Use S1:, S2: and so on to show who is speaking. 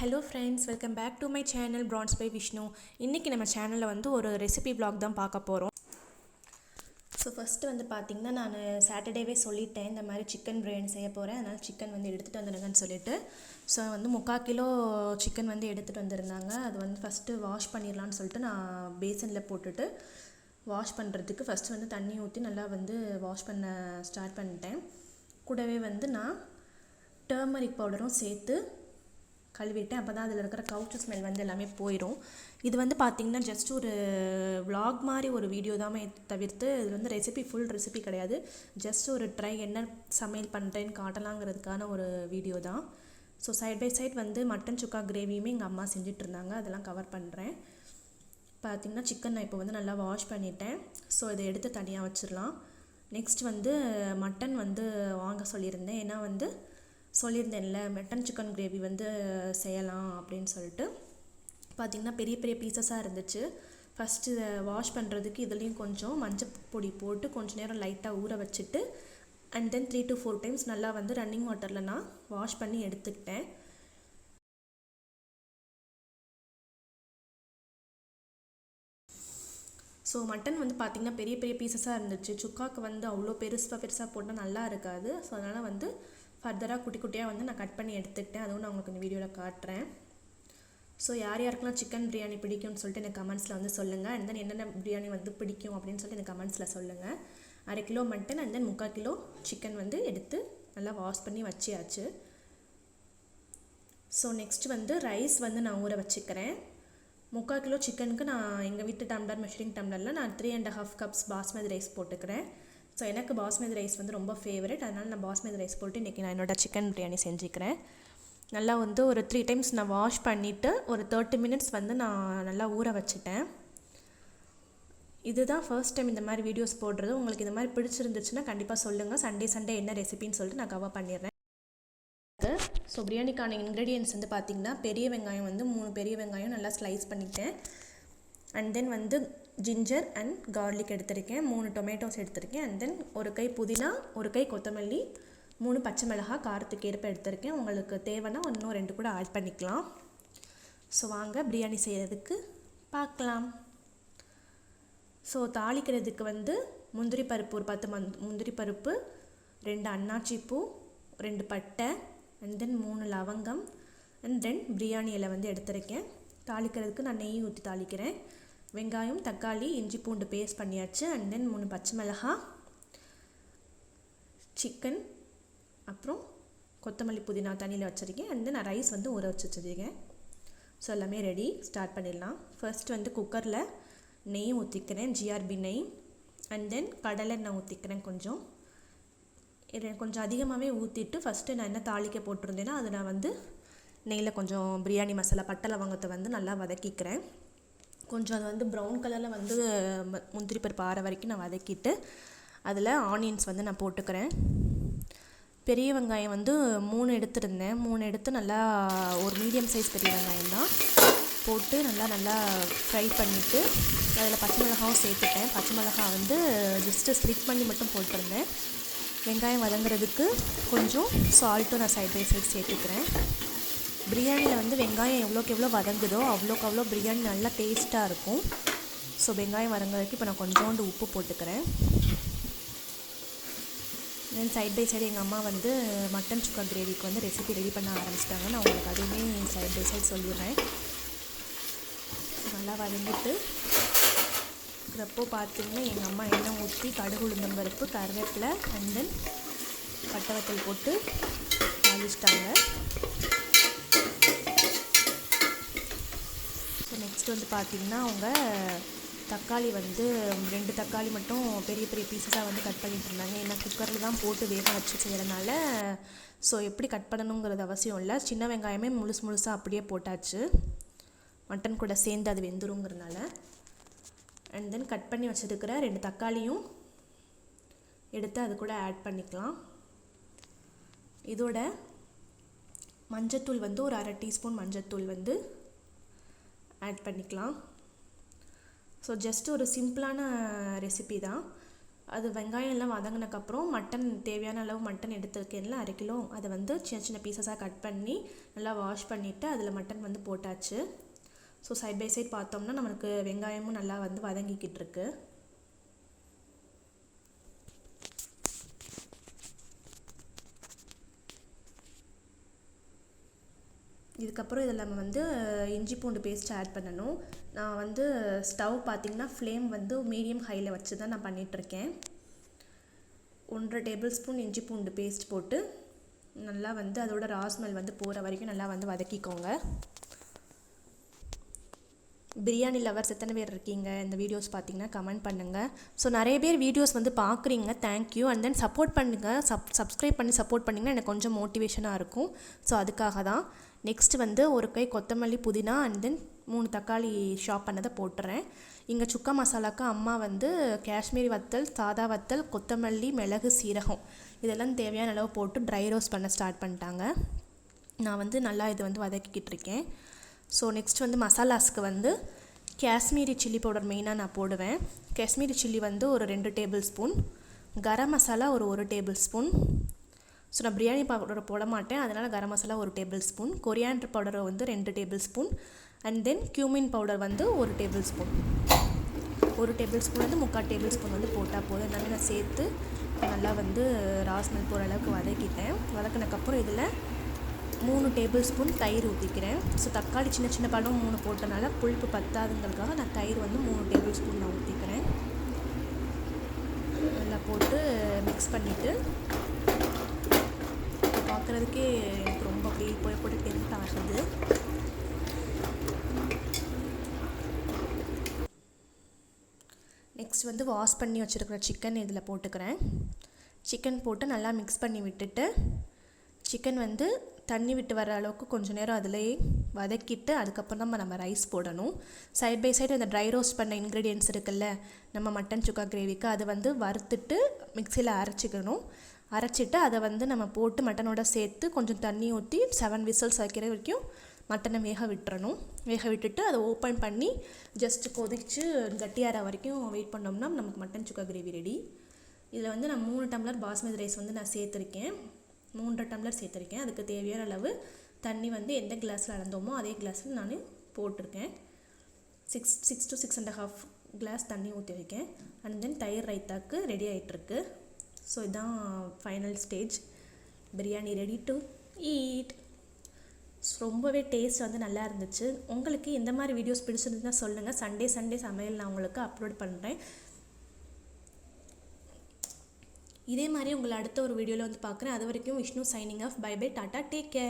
S1: Hello friends, welcome back to my channel Prance by Vishnu. இன்றைக்கி நம்ம சேனலில் வந்து ஒரு ரெசிபி vlog தான் பார்க்க போகிறோம். ஸோ ஃபஸ்ட்டு வந்து பார்த்திங்கன்னா, நான் சாட்டர்டேவே சொல்லிட்டேன் இந்த மாதிரி சிக்கன் பிரியாணி செய்ய போகிறேன், அதனால் சிக்கன் வந்து எடுத்துகிட்டு வந்துடுங்கன்னு சொல்லிவிட்டு. ஸோ வந்து 3/4 கிலோ சிக்கன் வந்து எடுத்துகிட்டு வந்திருந்தாங்க. அது வந்து ஃபஸ்ட்டு வாஷ் பண்ணிடலான்னு சொல்லிட்டு நான் பேசனில் போட்டுட்டு வாஷ் பண்ணுறதுக்கு ஃபஸ்ட்டு வந்து தண்ணி ஊற்றி நல்லா வந்து வாஷ் பண்ண ஸ்டார்ட் பண்ணிட்டேன். கூடவே வந்து நான் டர்மரிக் பவுடரும் சேர்த்து கழுவிட்டேன். அப்போ தான் அதில் இருக்கிற கவுச்சு ஸ்மெல் வந்து எல்லாமே போயிடும். இது வந்து பார்த்திங்கன்னா ஜஸ்ட் ஒரு vlog மாதிரி ஒரு வீடியோ தான் தவிர்த்து இது வந்து ஃபுல் ரெசிபி கிடையாது. ஜஸ்ட் ஒரு ட்ரை என்ன சமையல் பண்ணுறேன்னு காட்டலாங்கிறதுக்கான ஒரு வீடியோ தான். ஸோ சைட் பை சைட் வந்து மட்டன் சுக்கா கிரேவியுமே எங்கள் அம்மா செஞ்சுட்டு இருந்தாங்க, அதெல்லாம் கவர் பண்ணுறேன். பார்த்திங்கன்னா சிக்கன் நான் இப்போ வந்து நல்லா வாஷ் பண்ணிட்டேன். ஸோ இதை எடுத்து தனியாக வச்சிடலாம். நெக்ஸ்ட் வந்து மட்டன் வந்து வாங்க சொல்லியிருந்தேன். ஏன்னா வந்து சொல்லியிருந்தேன்ல மட்டன் சிக்கன் கிரேவி வந்து செய்யலாம் அப்படின்னு சொல்லிட்டு. பார்த்திங்கன்னா பெரிய பெரிய பீசஸாக இருந்துச்சு. ஃபஸ்ட்டு இதை வாஷ் பண்ணுறதுக்கு இதுலேயும் கொஞ்சம் மஞ்சள் பொடி போட்டு கொஞ்சம் நேரம் லைட்டாக ஊற வச்சுட்டு அண்ட் தென் 3 to 4 டைம்ஸ் நல்லா வந்து ரன்னிங் வாட்டரில் நான் வாஷ் பண்ணி எடுத்துக்கிட்டேன். ஸோ மட்டன் வந்து பார்த்திங்கன்னா பெரிய பெரிய பீசஸாக இருந்துச்சு. சுக்காவுக்கு வந்து அவ்வளோ பெருசாக போட்டால் நல்லா இருக்காது. ஸோ அதனால் வந்து ஃபர்தராக குட்டி குட்டியாக வந்து நான் கட் பண்ணி எடுத்துக்கிட்டேன். அதுவும் நான் உங்களுக்கு இந்த வீடியோவில் காட்டுறேன். ஸோ யார் யாருக்கெல்லாம் சிக்கன் பிரியாணி பிடிக்கும்னு சொல்லிட்டு எனக்கு கமெண்ட்ஸில் வந்து சொல்லுங்கள். அண்ட் தென் என்னென்ன பிரியாணி வந்து பிடிக்கும் அப்படின்னு சொல்லிட்டு எனக்கு கமெண்ட்ஸில் சொல்லுங்கள். 1/2 kilo mutton and then 3/4 kilo chicken வந்து எடுத்து நல்லா வாஷ் பண்ணி வச்சியாச்சு. ஸோ நெக்ஸ்ட் வந்து ரைஸ் வந்து நான் ஊற வச்சுக்கிறேன். 3/4 கிலோ சிக்கனுக்கு நான் எங்கள் வீட்டு டம்ளர் மெஷரிங் டம்ளரில் நான் 3.5 கப்ஸ் பாஸ்மதி ரைஸ் போட்டுக்கிறேன். ஸோ எனக்கு பாஸ்மதி ரைஸ் வந்து ரொம்ப ஃபேவரட், அதனால் நான் பாஸ்மதி ரைஸ் போட்டு இன்றைக்கி நான் என்னோடய சிக்கன் பிரியாணி செஞ்சுக்கிறேன். நல்லா வந்து ஒரு 3 டைம்ஸ் நான் வாஷ் பண்ணிவிட்டு ஒரு 30 மினிட்ஸ் வந்து நான் நல்லா ஊற வச்சுட்டேன். இதுதான் ஃபர்ஸ்ட் டைம் இந்த மாதிரி வீடியோஸ் போடுறது. உங்களுக்கு இந்த மாதிரி பிடிச்சிருந்துச்சுன்னா கண்டிப்பாக சொல்லுங்கள். சண்டே என்ன ரெசிபின்னு சொல்லிட்டு நான் கவர் பண்ணிடுறேன். ஸோ பிரியாணிக்கான இன்க்ரீடியன்ட்ஸ் வந்து பார்த்திங்கன்னா பெரிய வெங்காயம் வந்து 3 பெரிய வெங்காயம் நல்லா ஸ்லைஸ் பண்ணிட்டேன். அண்ட் தென் வந்து ஜிஞ்சர் அண்ட் கார்லிக் எடுத்திருக்கேன். 3 டொமேட்டோஸ் எடுத்திருக்கேன். அண்ட் தென் ஒரு கை புதினா, ஒரு கை கொத்தமல்லி, 3 பச்சை மிளகாய் காரத்துக்கு ஏற்ப எடுத்திருக்கேன். உங்களுக்கு தேவைன்னா இன்னும் 2 கூட ஆட் பண்ணிக்கலாம். ஸோ வாங்க பிரியாணி செய்கிறதுக்கு பார்க்கலாம். ஸோ தாளிக்கிறதுக்கு வந்து முந்திரி பருப்பு ஒரு 10 முந்திரி பருப்பு, 2 அன்னாச்சி பூ, 2 பட்டை அண்ட் தென் 3 லவங்கம் அண்ட் தென் பிரியாணி இலை வந்து எடுத்திருக்கேன். தாளிக்கிறதுக்கு நான் நெய் ஊற்றி தாளிக்கிறேன். வெங்காயம், தக்காளி, இஞ்சி பூண்டு பேஸ்ட் பண்ணியாச்சு. அண்ட் தென் 3 பச்சை மிளகாய், சிக்கன், அப்புறம் கொத்தமல்லி புதினா தண்ணியில் வச்சுருக்கேன். அண்ட் தென் நான் ரைஸ் வந்து ஊற வச்சு வச்சுருக்கேன். ஸோ எல்லாமே ரெடி, ஸ்டார்ட் பண்ணிடலாம். ஃபர்ஸ்ட் வந்து குக்கரில் நெய் ஊற்றிக்கிறேன், ஜிஆர்பி நெய். அண்ட் தென் கடலை எண்ணெய் ஊற்றிக்கிறேன். கொஞ்சம் அதிகமாகவே ஊற்றிட்டு ஃபஸ்ட்டு நான் என்ன தாளிக்க போட்டிருந்தேன்னா அது நான் வந்து நெய்யில் கொஞ்சம் பிரியாணி மசாலா பட்டை லவங்கத்தை வந்து நல்லா வதக்கிக்கிறேன். கொஞ்சம் அது வந்து ப்ரௌன் கலரில் வந்து முந்திரி பருப்பு ஆற வரைக்கும் நான் வதக்கிட்டு அதில் ஆனியன்ஸ் வந்து நான் போட்டுக்கிறேன். பெரிய வெங்காயம் வந்து 3 எடுத்துருந்தேன். 3 எடுத்து நல்லா ஒரு மீடியம் சைஸ் பெரிய வெங்காயம் தான் போட்டு நல்லா ஃப்ரை பண்ணிவிட்டு அதில் பச்சை மிளகாவும் சேர்த்துட்டேன். பச்சை மிளகாய் வந்து ஜஸ்ட்டு ஸ்ப்ளிட் பண்ணி மட்டும் போட்டிருந்தேன். வெங்காயம் வதங்குறதுக்கு கொஞ்சம் சால்ட்டும் நான் சைட் பை சைட் சேர்த்துக்கிறேன். பிரியாணியில் வந்து வெங்காயம் எவ்வளோக்கு எவ்வளோ வதங்குதோ அவ்வளோக்கு அவ்வளோ பிரியாணி நல்லா டேஸ்ட்டாக இருக்கும். ஸோ வெங்காயம் வதங்குறதுக்கு இப்போ நான் கொஞ்சோண்டு உப்பு போட்டுக்கிறேன். தென் சைட் பை சைடு எங்கள் அம்மா வந்து மட்டன் சுக்கா கிரேவிக்கு வந்து ரெசிபி ரெடி பண்ண ஆரம்பிச்சிட்டாங்க. நான் உங்களுக்கு அதுவுமே சைட் பை சைட் சொல்லிடுறேன். நல்லா வதங்கிட்டு இருக்கிறப்போ பார்த்திங்கன்னா எங்கள் அம்மா எண்ணெய் ஊற்றி கடுகு, உளுந்தம் பருப்பு, கருவேப்பிலை அண்ட் தென் பட்டை வத்தல் போட்டு தாளிச்சிட்டாங்க. ஸோ நெக்ஸ்ட் வந்து பார்த்திங்கன்னா அவங்க தக்காளி வந்து 2 தக்காளி மட்டும் பெரிய பெரிய பீஸஸாக வந்து கட் பண்ணிட்டு இருந்தாங்க. ஏன்னா குக்கரில் தான் போட்டு வேக வச்சு செய்கிறனால ஸோ எப்படி கட் பண்ணணுங்கிறது அவசியம் இல்லை. சின்ன வெங்காயமே முழுசாக அப்படியே போட்டாச்சு, மட்டன் கூட சேர்ந்து அது வெந்துருங்கிறனால. அண்ட் தென் கட் பண்ணி வச்சுருக்கிற 2 தக்காளியும் எடுத்து அது கூட ஆட் பண்ணிக்கலாம். இதோட மஞ்சத்தூள் வந்து ஒரு 1/2 டீஸ்பூன் மஞ்சத்தூள் வந்து ஆட் பண்ணிக்கலாம். ஸோ ஜஸ்ட் ஒரு சிம்பிளான ரெசிபி தான். அது வெங்காயம் எல்லாம் வதங்கினக்கப்புறம் மட்டன் தேவையான அளவு மட்டன் எடுத்துருக்கேன்ல 1/2 கிலோ, அதை வந்து சின்ன சின்ன பீசஸாக கட் பண்ணி நல்லா வாஷ் பண்ணிவிட்டு அதில் மட்டன் வந்து போட்டாச்சு. ஸோ சைட் பை சைட் பார்த்தோம்னா நம்மளுக்கு வெங்காயமும் நல்லா வந்து வதங்கிக்கிட்டு இருக்கு. இதுக்கப்புறம் இதில் நம்ம வந்து இஞ்சி பூண்டு பேஸ்ட் ஆட் பண்ணணும். நான் வந்து ஸ்டவ் பார்த்திங்கன்னா ஃப்ளேம் வந்து மீடியம் ஹையில் வச்சு தான் நான் பண்ணிகிட்ருக்கேன். 1 டேபிள் ஸ்பூன் இஞ்சி பூண்டு பேஸ்ட் போட்டு நல்லா வந்து அதோட ரா ஸ்மெல் வந்து போகிற வரைக்கும் நல்லா வந்து வதக்கிக்கோங்க. பிரியாணி லவர்ஸ் எத்தனை பேர் இருக்கீங்க, இந்த வீடியோஸ் பார்த்தீங்கன்னா கமெண்ட் பண்ணுங்கள். ஸோ நிறைய பேர் வீடியோஸ் வந்து பார்க்குறீங்க, தேங்க்யூ. அண்ட் தென் சப்போர்ட் பண்ணுங்கள், சப்ஸ்கிரைப் பண்ணி சப்போர்ட் பண்ணிங்கன்னா எனக்கு கொஞ்சம் மோட்டிவேஷனாக இருக்கும். ஸோ அதுக்காக தான். நெக்ஸ்ட் வந்து ஒரு கை கொத்தமல்லி, புதினா அண்ட் தென் 3 தக்காளி ஷாப் பண்ணதை போட்டுறேன். இங்கே சுக்கா மசாலாவுக்கு அம்மா வந்து காஷ்மீரி வத்தல், சாதா வத்தல், கொத்தமல்லி, மிளகு, சீரகம் இதெல்லாம் தேவையான அளவு போட்டு ட்ரை ரோஸ்ட் பண்ண ஸ்டார்ட் பண்ணிட்டாங்க. நான் வந்து நல்லா இது வந்து வதக்கிக்கிட்டு இருக்கேன். ஸோ நெக்ஸ்ட் வந்து மசாலாஸ்க்கு வந்து காஷ்மீரி சில்லி பவுடர் மெயினாக நான் போடுவேன். காஷ்மீரி சில்லி வந்து ஒரு 2 டேபிள் ஸ்பூன், கரம் மசாலா ஒரு 1 டேபிள் ஸ்பூன். ஸோ நான் பிரியாணி பவுடரை போட மாட்டேன், அதனால் garam masala 1 table spoon, coriander powder வந்து 2 table spoon and then cumin powder வந்து 1 டேபிள் ஸ்பூன். 1 டேபிள் ஸ்பூன் வந்து 3/4 டேபிள் ஸ்பூன் வந்து போட்டால் போதும். எல்லாமே நான் சேர்த்து நல்லா வந்து ரா ஸ்மெல் போகிற அளவுக்கு வதக்கிட்டேன். வதக்கினக்கப்புறம் இதில் 3 டேபிள் ஸ்பூன் தயிர் ஊற்றிக்கிறேன். ஸோ தக்காளி சின்ன சின்ன பழம் 3 போட்டனால புளிப்பு பத்தாதுங்கிறதுக்காக நான் தயிர் வந்து 3 டேபிள் ஸ்பூன் நான் ஊற்றிக்கிறேன். நல்லா போட்டு மிக்ஸ் பண்ணிவிட்டு பார்க்குறதுக்கே எனக்கு ரொம்ப அப்படியே போட்டு டெம்ட் ஆகுது. நெக்ஸ்ட் வந்து வாஷ் பண்ணி வச்சுருக்கிற சிக்கன் இதில் போட்டுக்கிறேன். சிக்கன் போட்டு நல்லா மிக்ஸ் பண்ணி விட்டுட்டு சிக்கன் வந்து தண்ணி விட்டு வர அளவுக்கு கொஞ்சம் நேரம் அதிலே வதக்கிட்டு அதுக்கப்புறம் தான் நம்ம ரைஸ் போடணும். சைட் பை சைடு அந்த ட்ரை ரோஸ்ட் பண்ண இன்க்ரீடியன்ட்ஸ் இருக்குல்ல நம்ம மட்டன் சுக்கா கிரேவிக்கு, அதை வந்து வறுத்துட்டு மிக்சியில் அரைச்சிட்டு அதை வந்து நம்ம போட்டு மட்டனோட சேர்த்து கொஞ்சம் தண்ணி ஊற்றி 7 விசில்ஸ் வைக்கிற வரைக்கும் மட்டனை வேக விட்டுறணும். வேக விட்டுட்டு அதை ஓப்பன் பண்ணி ஜஸ்ட் கொதித்து கட்டியார வரைக்கும் வெயிட் பண்ணோம்னா நமக்கு மட்டன் சுக்கா கிரேவி ரெடி. இதில் வந்து நான் 3 டம்ளர் பாஸ்மதி ரைஸ் வந்து நான் சேர்த்துருக்கேன், 3.5 டம்ளர் சேர்த்துருக்கேன். அதுக்கு தேவையான அளவு தண்ணி வந்து எந்த கிளாஸில் அளந்தோமோ அதே கிளாஸில் நான் போட்டிருக்கேன். 6 to 6.5 கிளாஸ் தண்ணி ஊற்றி வைக்கேன். அண்ட் தென் தயிர் ரைத்தாக்கு ரெடி ஆகிட்டுருக்கு. ஸோ இதுதான் final stage. Biryani ready to eat. ரொம்பவே டேஸ்ட் வந்து நல்லா இருந்துச்சு. உங்களுக்கு இந்த மாதிரி வீடியோஸ் பிடிச்சிருந்துச்சுன்னா சொல்லுங்கள். சண்டே சமையல் நான் உங்களுக்கு அப்லோட் பண்ணுறேன். இதே மாதிரி உங்களை அடுத்த ஒரு வீடியோவில் வந்து பார்க்குறேன். அது வரைக்கும் Vishnu signing off. Bye bye, tata, take care.